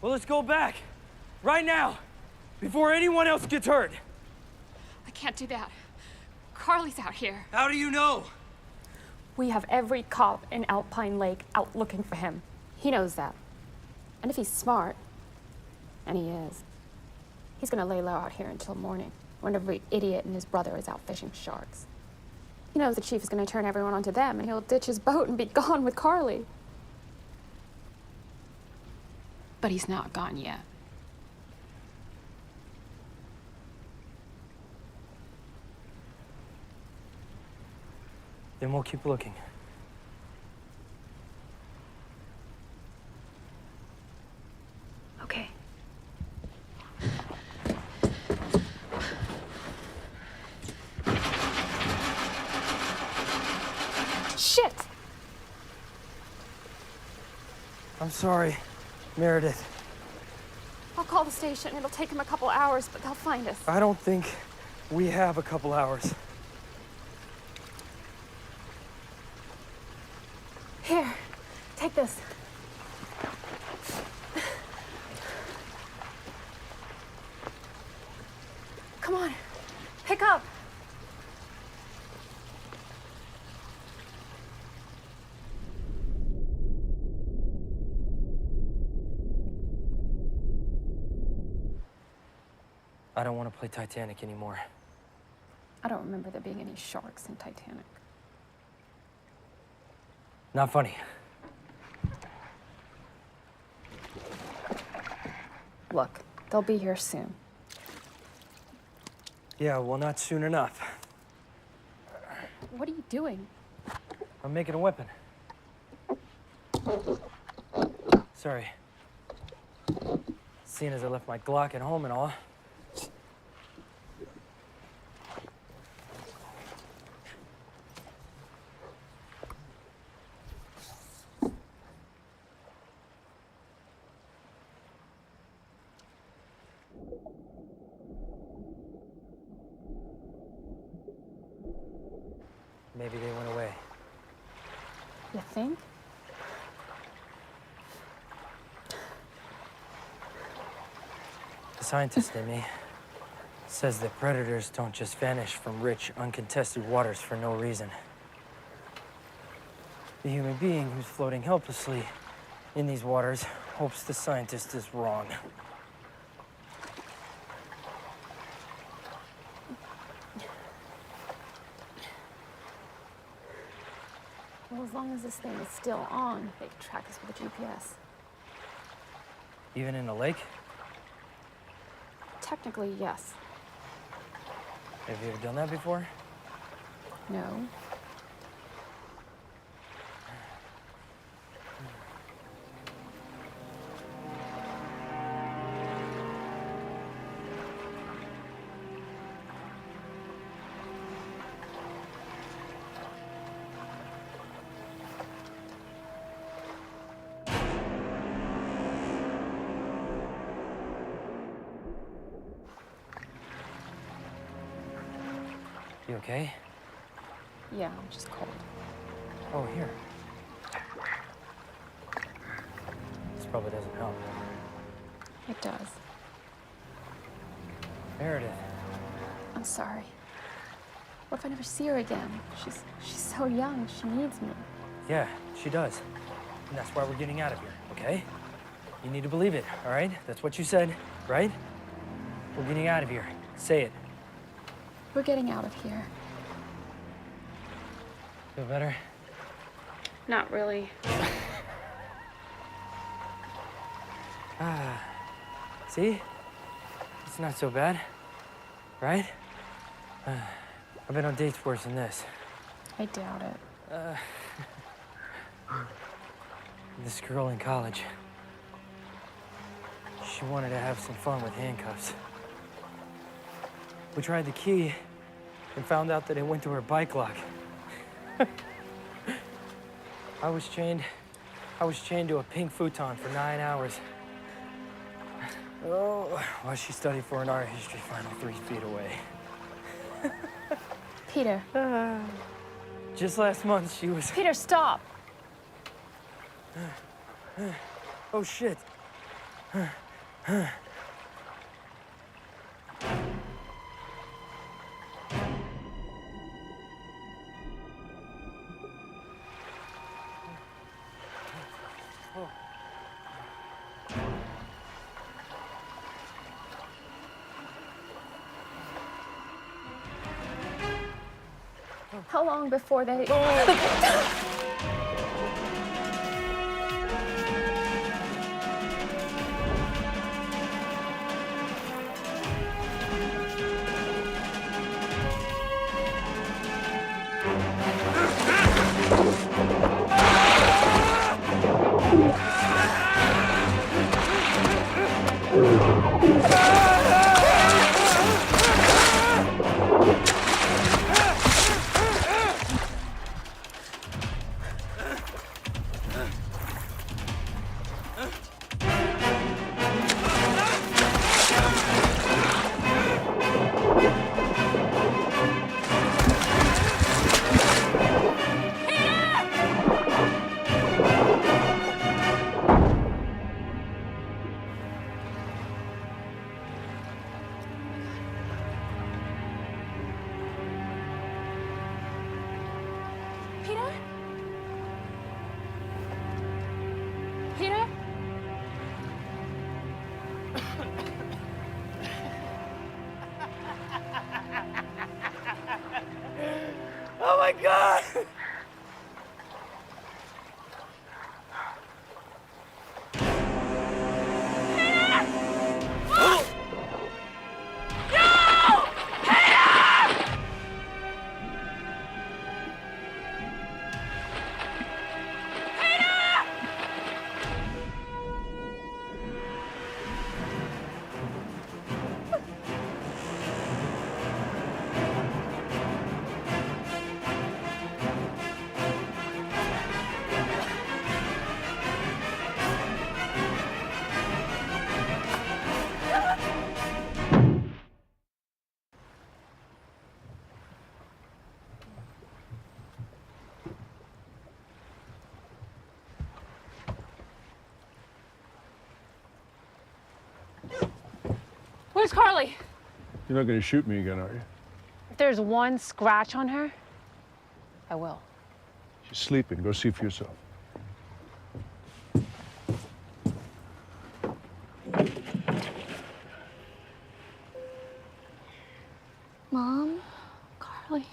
Well, let's go back. Right now. Before anyone else gets hurt. I can't do that. Carly's out here. How do you know? We have every cop in Alpine Lake out looking for him. He knows that. And if he's smart, and he is, he's gonna lay low out here until morning, when every idiot and his brother is out fishing sharks. He knows the chief is gonna turn everyone onto them, and he'll ditch his boat and be gone with Carly. But he's not gone yet. Then we'll keep looking. Okay. Shit! I'm sorry, Meredith. I'll call the station. It'll take him a couple hours, but they'll find us. I don't think we have a couple hours. Here, take this. Come on, pick up. I don't want to play Titanic anymore. I don't remember there being any sharks in Titanic. Not funny. Look, they'll be here soon. Yeah, well, not soon enough. What are you doing? I'm making a weapon. Sorry. Seeing as I left my Glock at home and all. Maybe they went away. You think? The scientist in me says that predators don't just vanish from rich, uncontested waters for no reason. The human being who's floating helplessly in these waters hopes the scientist is wrong. Well, as long as this thing is still on, they can track us with a GPS. Even in a lake? Technically, yes. Have you ever done that before? No. You okay? Yeah, I'm just cold. Oh, here. This probably doesn't help. It does. Meredith. I'm sorry. What if I never see her again? She's so young. She needs me. Yeah, she does. And that's why we're getting out of here, okay? You need to believe it, all right? That's what you said, right? We're getting out of here. Say it. We're getting out of here. Feel better? Not really. See? It's not so bad, right? I've been on dates worse than this. I doubt it. This girl in college. She wanted to have some fun with handcuffs. We tried the key and found out that it went to her bike lock. I was chained to a pink futon for 9 hours. Oh, while she studied for an art history final 3 feet away. Peter. Just last month, she was... Peter, stop! Oh, shit. How long before they... Peter? Peter? Oh my God! Where's Carly? You're not going to shoot me again, are you? If there's one scratch on her, I will. She's sleeping. Go see for yourself. Mom? Carly.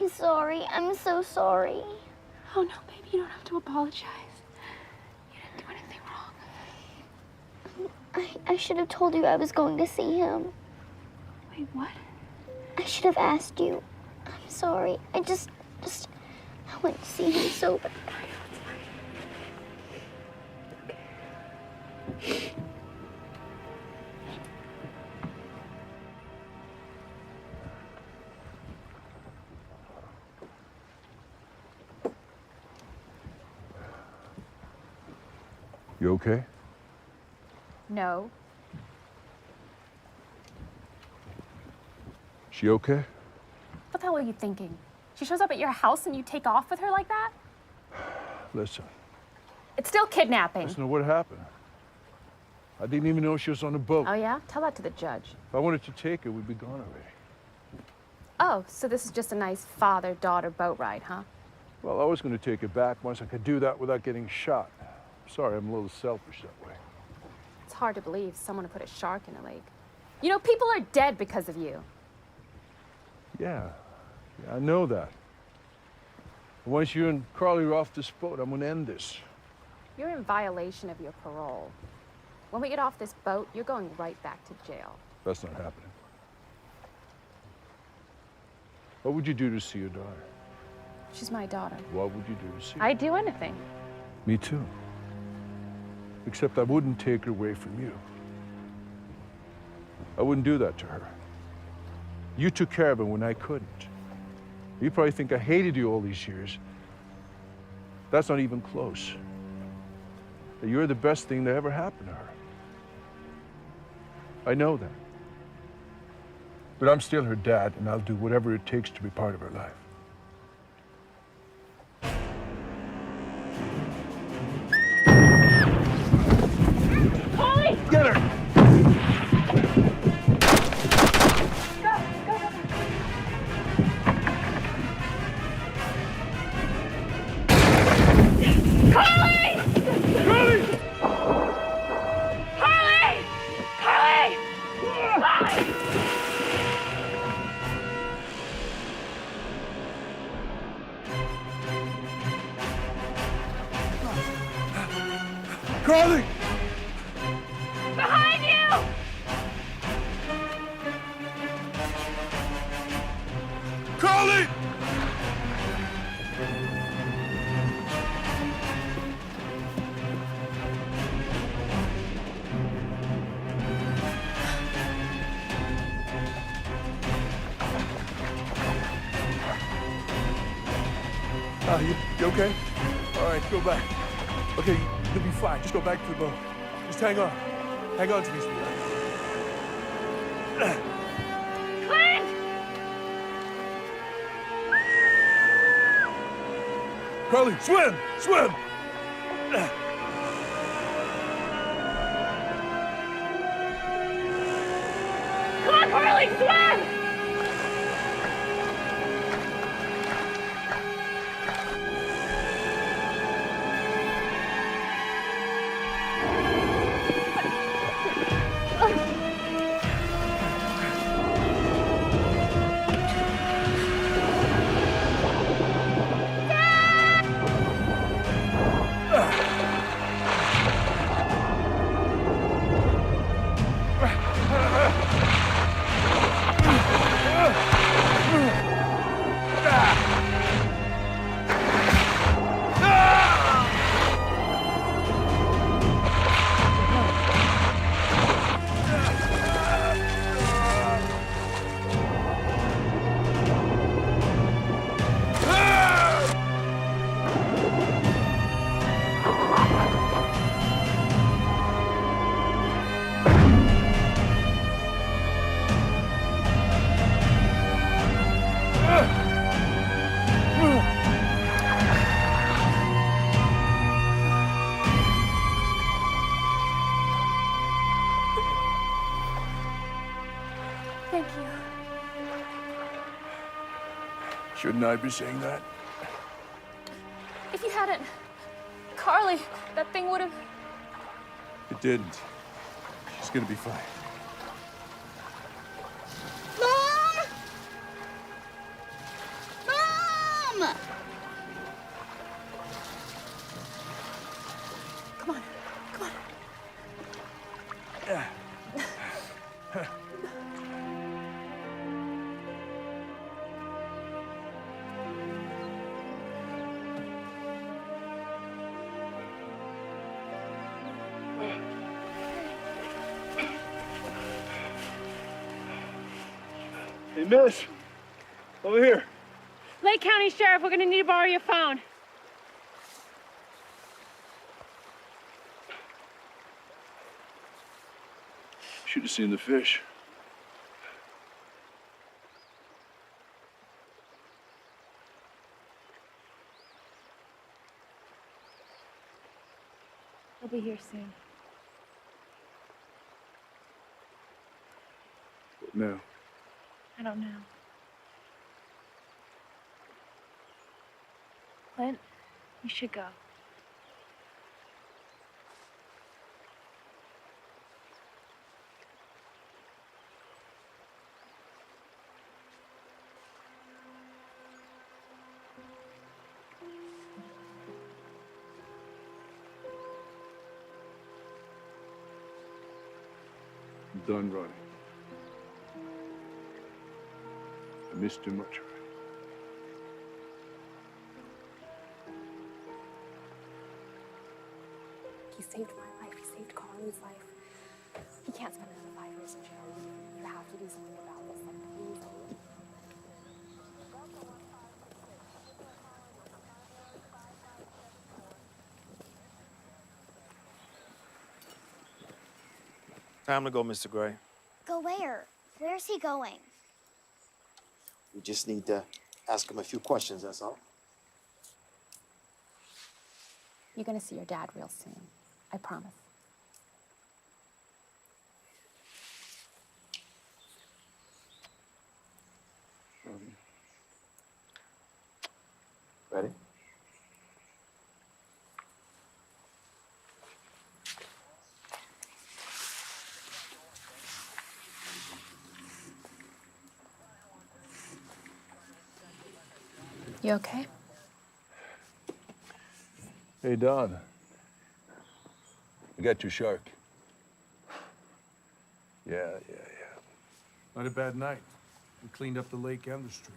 I'm sorry. I'm so sorry. Oh no, baby, you don't have to apologize. You didn't do anything wrong. I should have told you I was going to see him. Wait, what? I should have asked you. I'm sorry. I went to see him so bad. You okay? No. She okay? What the hell are you thinking? She shows up at your house and you take off with her like that? Listen. It's still kidnapping. Listen to what happened. I didn't even know she was on the boat. Oh, yeah? Tell that to the judge. If I wanted to take her, we'd be gone already. Oh, so this is just a nice father-daughter boat ride, huh? Well, I was going to take her back once I could do that without getting shot. Sorry, I'm a little selfish that way. It's hard to believe someone would put a shark in a lake. You know, people are dead because of you. Yeah, I know that. Once you and Carly are off this boat, I'm going to end this. You're in violation of your parole. When we get off this boat, you're going right back to jail. That's not happening. What would you do to see your daughter? She's my daughter. What would you do to see her? I'd do anything. Me too. Except I wouldn't take her away from you. I wouldn't do that to her. You took care of her when I couldn't. You probably think I hated you all these years. That's not even close. You're the best thing that ever happened to her. I know that. But I'm still her dad, and I'll do whatever it takes to be part of her life. Carly! Behind you! Carly! You okay? All right, go back. Okay, you'll be fine. Just go back to the boat. Just hang on. Hang on to me, sweetheart. Clint! Carly, swim! Swim! Come on, Carly, swim! Thank you. Shouldn't I be saying that? If you hadn't, Carly, that thing would have. It didn't. She's gonna be fine. Mom! Mom! Come on, come on. Hey, miss! Over here. Lake County Sheriff, we're gonna need to borrow your phone. Should have seen the fish. I'll be here soon. What now? I don't know. Clint, you should go. I'm done running. I missed too much. He saved my life. He saved Carly's life. He can't spend another 5 years in jail. You have to do something about this. Like, please. Time to go, Mr. Gray. Go where? Where's he going? We just need to ask him a few questions, that's all. You're gonna see your dad real soon. I promise. Ready? You okay? Hey, Don. I got your shark. Yeah. Not a bad night. We cleaned up the lake and the stream.